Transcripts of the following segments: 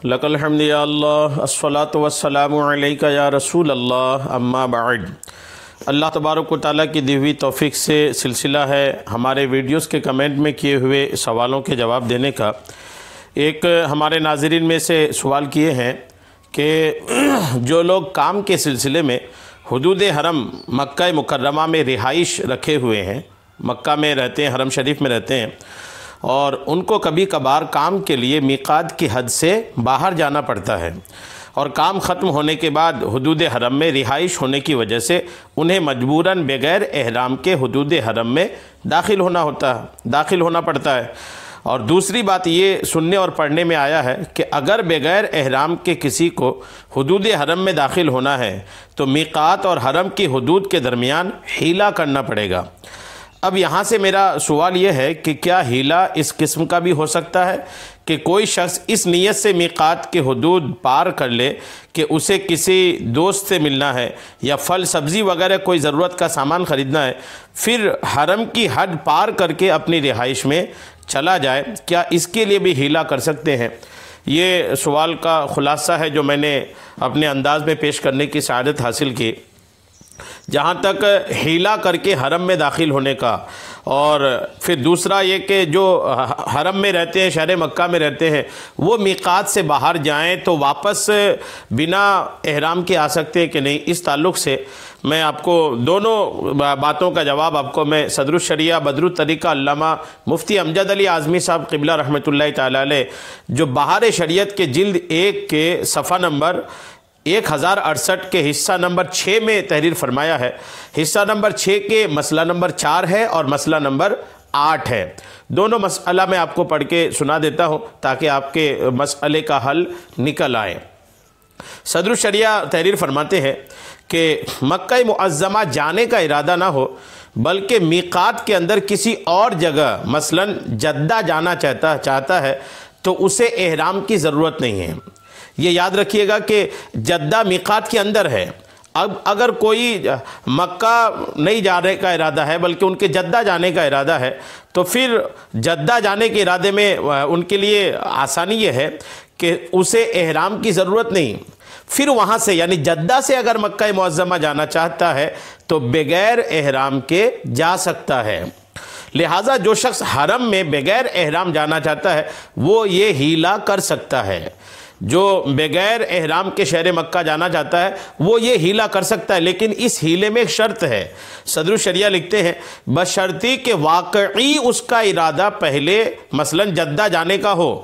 لکل الحمد یا اللہ الصلاۃ والسلام علیک یا رسول اللہ اما بعد۔ اللہ تبارک و تعالیٰ کی دی ہوئی توفیق سے سلسلہ ہے ہمارے ویڈیوز کے کمنٹ میں کیے ہوئے سوالوں کے جواب دینے کا۔ ایک ہمارے ناظرین میں سے سوال کیے ہیں کہ جو لوگ کام کے سلسلے میں حدود حرم مکہ مکرمہ میں رہائش رکھے ہوئے ہیں، مکہ میں رہتے ہیں، حرم شریف میں رہتے ہیں، اور ان کو کبھی کبھار کام کے لیے میقات کی حد سے باہر جانا پڑتا ہے، اور کام ختم ہونے کے بعد حدود حرم میں رہائش ہونے کی وجہ سے انہیں مجبوراً بغیر احرام کے حدود حرم میں داخل ہونا پڑتا ہے۔ اور دوسری بات یہ سننے اور پڑھنے میں آیا ہے کہ اگر بغیر احرام کے کسی کو حدود حرم میں داخل ہونا ہے تو میقات اور حرم کی حدود کے درمیان حیلہ کرنا پڑے گا۔ اب یہاں سے میرا سوال یہ ہے کہ کیا حیلہ اس قسم کا بھی ہو سکتا ہے کہ کوئی شخص اس نیت سے میقات کے حدود پار کر لے کہ اسے کسی دوست سے ملنا ہے یا پھل سبزی وغیرہ کوئی ضرورت کا سامان خریدنا ہے، پھر حرم کی حد پار کر کے اپنی رہائش میں چلا جائے، کیا اس کے لیے بھی حیلہ کر سکتے ہیں؟ یہ سوال کا خلاصہ ہے جو میں نے اپنے انداز میں پیش کرنے کی سعادت حاصل کی۔ جہاں تک حیلہ کر کے حرم میں داخل ہونے کا، اور پھر دوسرا یہ کہ جو حرم میں رہتے ہیں، شہر مکہ میں رہتے ہیں، وہ میقات سے باہر جائیں تو واپس بنا احرام کے آ سکتے ہیں کہ نہیں، اس تعلق سے میں آپ کو دونوں باتوں کا جواب آپ کو میں صدر الشریعہ بدر الطریقہ علامہ مفتی امجد علی اعظمی صاحب قبلہ رحمۃ اللہ تعالی علیہ جو بہار شریعت کے جلد 1 کے صفحہ نمبر 1068 کے حصہ نمبر 6 میں تحریر فرمایا ہے۔ حصہ نمبر 6 کے مسئلہ نمبر 4 ہے اور مسئلہ نمبر 8 ہے۔ دونوں مسئلہ میں آپ کو پڑھ کے سنا دیتا ہوں تاکہ آپ کے مسئلے کا حل نکل آئے۔ صدر الشریعہ تحریر فرماتے ہیں کہ مکہ معظمہ جانے کا ارادہ نہ ہو بلکہ میقات کے اندر کسی اور جگہ مثلا جدہ جانا چاہتا ہے تو اسے احرام کی ضرورت نہیں ہے۔ یہ یاد رکھیے گا کہ جدہ میقات کے اندر ہے۔ اب اگر کوئی مکہ نہیں جانے کا ارادہ ہے بلکہ ان کے جدہ جانے کا ارادہ ہے تو پھر جدہ جانے کے ارادے میں ان کے لیے آسانی یہ ہے کہ اسے احرام کی ضرورت نہیں، پھر وہاں سے یعنی جدہ سے اگر مکہ معظمہ جانا چاہتا ہے تو بغیر احرام کے جا سکتا ہے۔ لہٰذا جو شخص حرم میں بغیر احرام جانا چاہتا ہے وہ یہ حیلہ کر سکتا ہے۔ جو بغیر احرام کے شہر مکہ جانا چاہتا ہے وہ یہ حیلہ کر سکتا ہے، لیکن اس حیلے میں ایک شرط ہے۔ صدر الشریعہ لکھتے ہیں بشرطی کہ واقعی اس کا ارادہ پہلے مثلا جدہ جانے کا ہو۔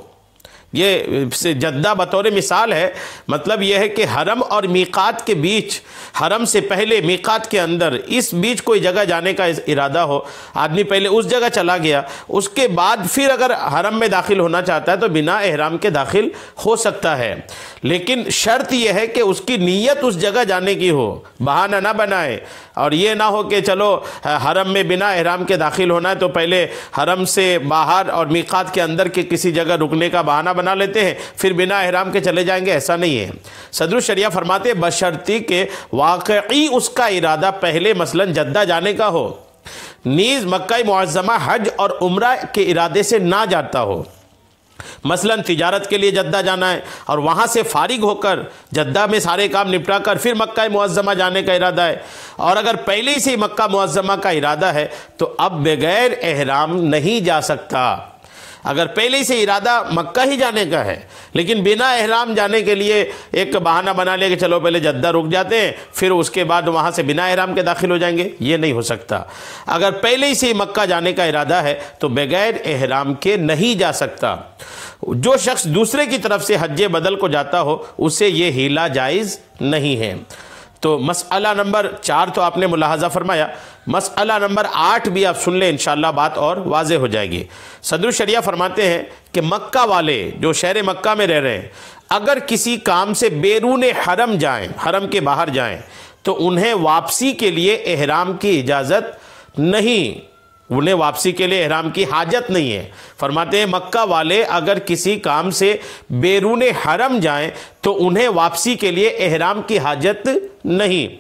یہ جدہ بطور مثال ہے، مطلب یہ ہے کہ حرم اور میقات کے بیچ، حرم سے پہلے میقات کے اندر اس بیچ کوئی جگہ جانے کا ارادہ ہو، آدمی پہلے اس جگہ چلا گیا، اس کے بعد پھر اگر حرم میں داخل ہونا چاہتا ہے تو بنا احرام کے داخل ہو سکتا ہے، لیکن شرط یہ ہے کہ اس کی نیت اس جگہ جانے کی ہو، بہانہ نہ بنائے، اور یہ نہ ہو کہ چلو حرم میں بنا احرام کے داخل ہونا ہے تو پہلے حرم سے باہر اور میقات کے اندر کے کسی جگہ رکنے کا بہانہ بنا لیتے ہیں پھر بنا احرام کے چلے جائیں گے، ایسا نہیں ہے۔ صدر الشریعہ فرماتے ہیں بشرطی کہ واقعی اس کا ارادہ پہلے مثلا جدہ جانے کا ہو، نیز مکہ معظمہ حج اور عمرہ کے ارادے سے نہ جاتا ہو، مثلا تجارت کے لیے جدہ جانا ہے اور وہاں سے فارغ ہو کر جدہ میں سارے کام نپٹا کر پھر مکہ معظمہ جانے کا ارادہ ہے، اور اگر پہلے ہی سے مکہ معظمہ کا ارادہ ہے تو اب بغیر احرام نہیں جا سکتا۔ اگر پہلے سے ارادہ مکہ ہی جانے کا ہے لیکن بنا احرام جانے کے لیے ایک بہانہ بنا لے کہ چلو پہلے جدہ رک جاتے ہیں پھر اس کے بعد وہاں سے بنا احرام کے داخل ہو جائیں گے، یہ نہیں ہو سکتا۔ اگر پہلے ہی سے مکہ جانے کا ارادہ ہے تو بغیر احرام کے نہیں جا سکتا۔ جو شخص دوسرے کی طرف سے حج بدل کو جاتا ہو اسے یہ حیلہ جائز نہیں ہے۔ تو مسئلہ نمبر 4 تو آپ نے ملاحظہ فرمایا، مسئلہ نمبر 8 بھی آپ سن لیں، انشاءاللہ بات اور واضح ہو جائے گی۔ صدر الشریعہ فرماتے ہیں کہ مکہ والے جو شہر مکہ میں رہ رہے ہیں اگر کسی کام سے بیرون حرم جائیں، حرم کے باہر جائیں، تو انہیں واپسی کے لیے احرام کی اجازت نہیں، انہیں واپسی کے لیے احرام کی حاجت نہیں ہے۔ فرماتے ہیں مکہ والے اگر کسی کام سے بیرون حرم جائیں تو انہیں واپسی کے لیے احرام کی حاجت نہیں،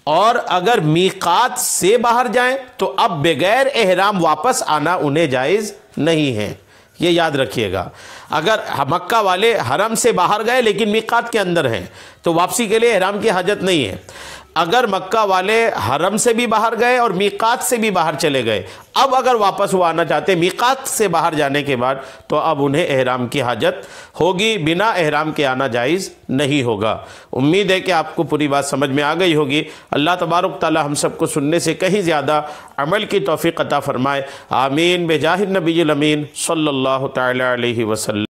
اور اگر میقات سے باہر جائیں تو اب بغیر احرام واپس آنا انہیں جائز نہیں ہے۔ یہ یاد رکھیے گا۔ اگر مکہ والے حرم سے باہر گئے لیکن میقات کے اندر ہیں تو واپسی کے لیے احرام کی حاجت نہیں ہے۔ اگر مکہ والے حرم سے بھی باہر گئے اور میقات سے بھی باہر چلے گئے، اب اگر واپس وہ آنا چاہتے میقات سے باہر جانے کے بعد، تو اب انہیں احرام کی حاجت ہوگی، بنا احرام کے آنا جائز نہیں ہوگا۔ امید ہے کہ آپ کو پوری بات سمجھ میں آ گئی ہوگی۔ اللہ تبارک تعالی ہم سب کو سننے سے کہیں زیادہ عمل کی توفیق عطا فرمائے، آمین بجاہ النبی الامین صلی اللہ تعالی علیہ وسلم۔